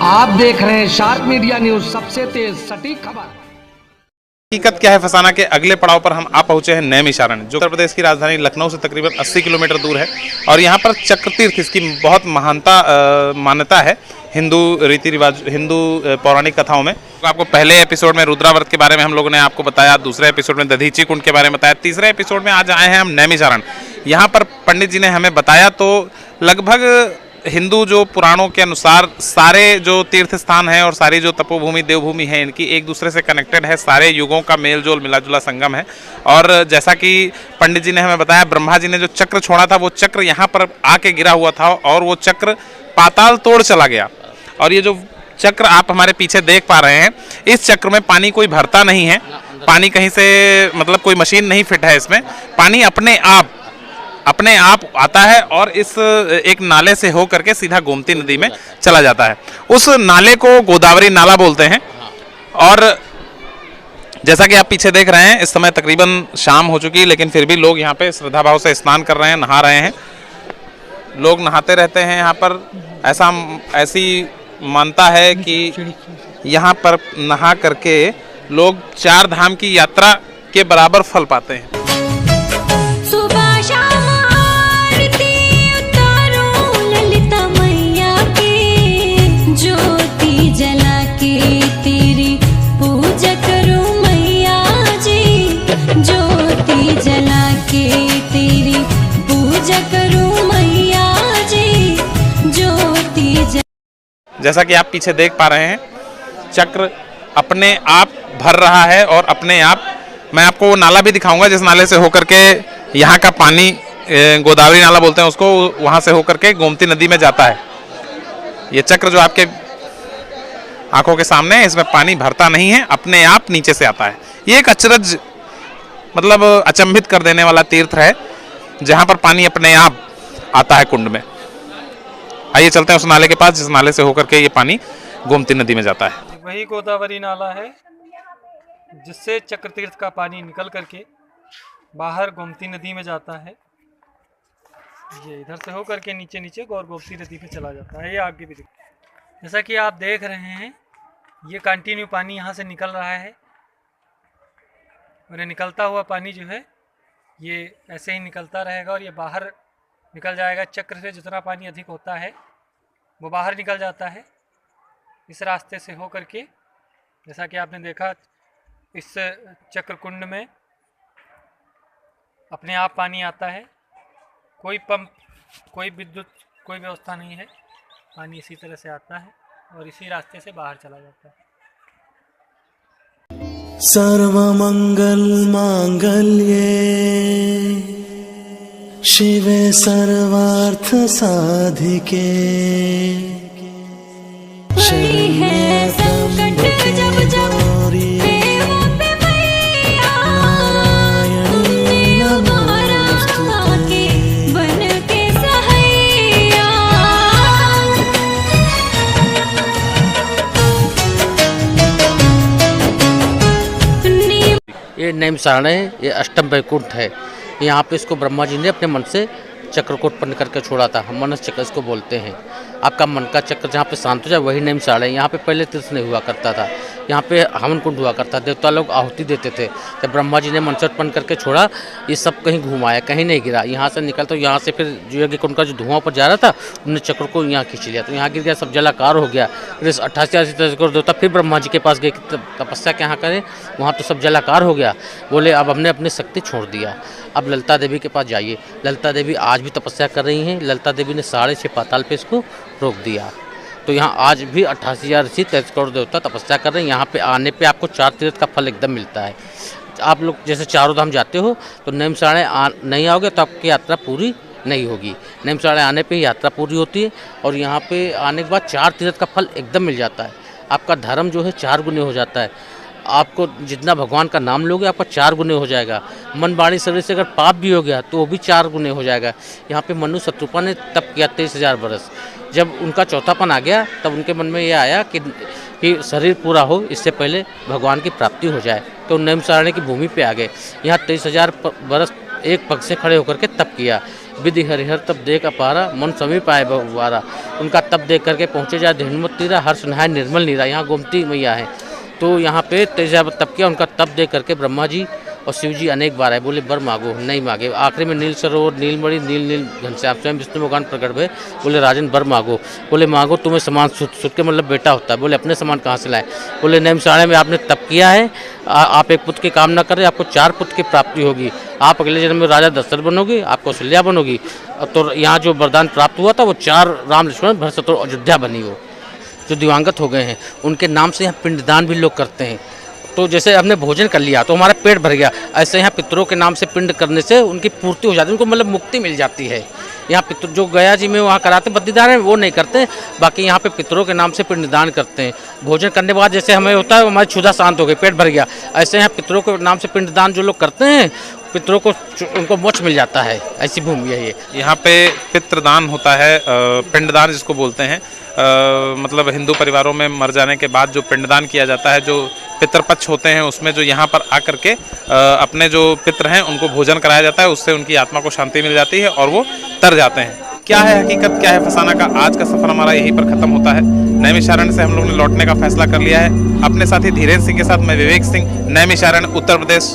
आप देख रहे हैं शार्प मीडिया न्यूज, सबसे तेज सटीक खबर। हकीकत क्या है फसाना के अगले पड़ाव पर हम आ पहुंचे हैं नैमिषारण्य, जो उत्तर प्रदेश की राजधानी लखनऊ से तकरीबन 80 किलोमीटर दूर है। और यहाँ पर चक्रतीर्थ, इसकी बहुत मान्यता है हिंदू रीति रिवाज, हिंदू पौराणिक कथाओं में। तो आपको पहले एपिसोड में रुद्राव्रत के बारे में हम लोगों ने आपको बताया, दूसरे एपिसोड में दधीची कुंड के बारे में बताया, तीसरे एपिसोड में आज आए हैं हम नैमिषारण्य। यहाँ पर पंडित जी ने हमें बताया तो लगभग हिंदू जो पुराणों के अनुसार सारे जो तीर्थ स्थान हैं और सारी जो तपोभूमि देवभूमि है, इनकी एक दूसरे से कनेक्टेड है, सारे युगों का मेल जोल मिला जुला संगम है। और जैसा कि पंडित जी ने हमें बताया, ब्रह्मा जी ने जो चक्र छोड़ा था वो चक्र यहाँ पर आके गिरा हुआ था और वो चक्र पाताल तोड़ चला गया। और ये जो चक्र आप हमारे पीछे देख पा रहे हैं, इस चक्र में पानी कोई भरता नहीं है, पानी कहीं से मतलब कोई मशीन नहीं फिट है इसमें, पानी अपने आप आता है और इस एक नाले से हो करके सीधा गोमती नदी में चला जाता है। उस नाले को गोदावरी नाला बोलते हैं। और जैसा कि आप पीछे देख रहे हैं, इस समय तकरीबन शाम हो चुकी है, लेकिन फिर भी लोग यहाँ पे श्रद्धा भाव से स्नान कर रहे हैं, नहा रहे हैं। लोग नहाते रहते हैं यहाँ पर। ऐसी मानता है कि यहाँ पर नहा करके लोग 4 धाम की यात्रा के बराबर फल पाते हैं। जैसा कि आप पीछे देख पा रहे हैं, चक्र अपने आप भर रहा है और अपने आप, मैं आपको वो नाला भी दिखाऊंगा जिस नाले से होकर के यहाँ का पानी, गोदावरी नाला बोलते हैं उसको, वहाँ से होकर के गोमती नदी में जाता है। ये चक्र जो आपके आंखों के सामने है, इसमें पानी भरता नहीं है, अपने आप नीचे से आता है। ये एक अचरज, मतलब अचंभित कर देने वाला तीर्थ है जहाँ पर पानी अपने आप आता है कुंड में। आइए चलते हैं उस नाले के पास जिस नाले से होकर के ये पानी गोमती नदी में जाता है। वही गोदावरी नाला है जिससे चक्रतीर्थ का पानी निकल करके बाहर गोमती नदी में जाता है। ये इधर से होकर के नीचे नीचे गोमती नदी में चला जाता है। ये आगे भी जैसा कि आप देख रहे हैं, ये कंटिन्यू पानी यहाँ से निकल रहा है और ये निकलता हुआ पानी जो है ये ऐसे ही निकलता रहेगा और ये बाहर निकल जाएगा। चक्र से जितना पानी अधिक होता है वो बाहर निकल जाता है इस रास्ते से हो करके। जैसा कि आपने देखा, इस चक्र कुंड में अपने आप पानी आता है, कोई पंप, कोई विद्युत, कोई व्यवस्था नहीं है, पानी इसी तरह से आता है और इसी रास्ते से बाहर चला जाता है। सर्वमंगल मांगल्ये शिवे सर्वार्थ साधिके शरण्ये त्र्यंबके गौरी नारायणी नमोस्तुते। ये नैमिषारण्य है, ये अष्टम वैकुंठ है। यहाँ पे इसको ब्रह्मा जी ने अपने मन से चक्र को उत्पन्न करके छोड़ा था। हम मनस चक्र इसको बोलते हैं। आपका मन का चक्र जहाँ पे शांत हो जाए वही नैमिषारण्य है। यहाँ पे पहले तीर्थ नहीं हुआ करता था, यहाँ पे हवन कुंड हुआ करता, देवता लोग आहुति देते थे। जब ब्रह्मा जी ने मन से उत्पन्न करके छोड़ा, ये सब कहीं घुमाया, कहीं नहीं गिरा। यहाँ से निकल तो यहाँ से फिर जो यज्ञ कुंड का जो धुआं ऊपर जा रहा था, उन्होंने चक्र को यहाँ खींच लिया, तो यहाँ गिर गया, सब जलाकार हो गया। फिर 88 देवता फिर ब्रह्मा जी के पास गए, तपस्या क्या करें, वहाँ तो सब जलाकार हो गया। बोले अब हमने अपनी शक्ति छोड़ दिया, अब ललिता देवी के पास जाइए। ललिता देवी आज भी तपस्या कर रही हैं। ललिता देवी ने 6.5 पाताल पे इसको रोक दिया। तो यहाँ आज भी 88,000 ऋषि 23 करोड़ देवता तपस्या कर रहे हैं। यहाँ पे आने पे आपको 4 तीर्थ का फल एकदम मिलता है। आप लोग जैसे चारों धाम जाते हो तो नैमिषारण्य नहीं आओगे तो आपकी यात्रा पूरी नहीं होगी। नैमिषारण्य आने पे यात्रा पूरी होती है और यहाँ पे आने के बाद 4 तीर्थ का फल एकदम मिल जाता है। आपका धर्म जो है 4 गुने हो जाता है। आपको जितना भगवान का नाम लोगे आपका 4 गुने हो जाएगा। मन वाणी शरीर से अगर पाप भी हो गया तो वो भी 4 गुने हो जाएगा। यहाँ पे मनु शत्रुपा ने तप किया 23,000 वर्ष। जब उनका चौथापन आ गया तब उनके मन में ये आया कि शरीर पूरा हो, इससे पहले भगवान की प्राप्ति हो जाए, तो नैमिषारण्य की भूमि पे आ गए। यहाँ 23,000 वर्ष एक पग से खड़े होकर के तप किया। विधि हरिहर तब देख अपारा मन समीप आए बहुवारा। उनका तप देख करके पहुँचे जा धीणमत तीरा हर्ष नहाय निर्मल नीरा। यहाँ गोमती मैया है तो यहाँ पे तेजा तप किया, उनका तप देख करके ब्रह्मा जी और शिव जी अनेक बार आए, बोले वर मांगो, नहीं मांगे। आखिरी में नील सरोवर नीलमणि नील नील घनश्याम स्वयं विष्णु भगवान प्रकट हुए, बोले राजन वर मांगो। बोले मांगो तुम्हें समान सुत के मतलब बेटा होता है। बोले अपने समान कहाँ से लाए। बोले नैमिषारण्य में आपने तप किया है, आप एक पुत्र की कामना करें, आपको 4 पुत्र की प्राप्ति होगी। आप अगले जन्म में राजा दशरथ बनोगी, आप कौशल्या बनोगी। तो यहाँ जो वरदान प्राप्त हुआ था वो 4 राम लक्ष्मण भरत शत्रुघ्न अयोध्या बनी, वो जो दिवंगत हो गए हैं उनके नाम से यहाँ पिंडदान भी लोग करते हैं। तो जैसे हमने भोजन कर लिया तो हमारा पेट भर गया, ऐसे यहाँ पितरों के नाम से पिंड करने से उनकी पूर्ति हो जाती है, उनको मतलब मुक्ति मिल जाती है। यहाँ पितर जो गया जी में वहाँ कराते बद्रीदान है वो नहीं करते, बाकी यहाँ पे पितरों के नाम से पिंडदान करते हैं। भोजन करने के बाद जैसे हमें होता है हमारी क्षुधा शांत हो गई, पेट भर गया, ऐसे यहाँ पितरों के नाम से पिंडदान जो लोग करते हैं पितरों को उनको मोक्ष मिल जाता है। ऐसी भूमि है ये। यहाँ पे पितृदान होता है, पिंडदान जिसको बोलते हैं। मतलब हिंदू परिवारों में मर जाने के बाद जो पिंडदान किया जाता है, जो पितृपक्ष होते हैं उसमें जो यहाँ पर आकर के अपने जो पितृ हैं उनको भोजन कराया जाता है, उससे उनकी आत्मा को शांति मिल जाती है और वो तर जाते हैं। क्या है हकीकत, क्या है फसाना का, आज का सफर हमारा यहीं पर खत्म होता है। नैमिषारण्य से हम लोग ने लौटने का फैसला कर लिया है। अपने साथी धीरेन्द्र सिंह के साथ मैं विवेक सिंह, नैमिषारण्य उत्तर प्रदेश।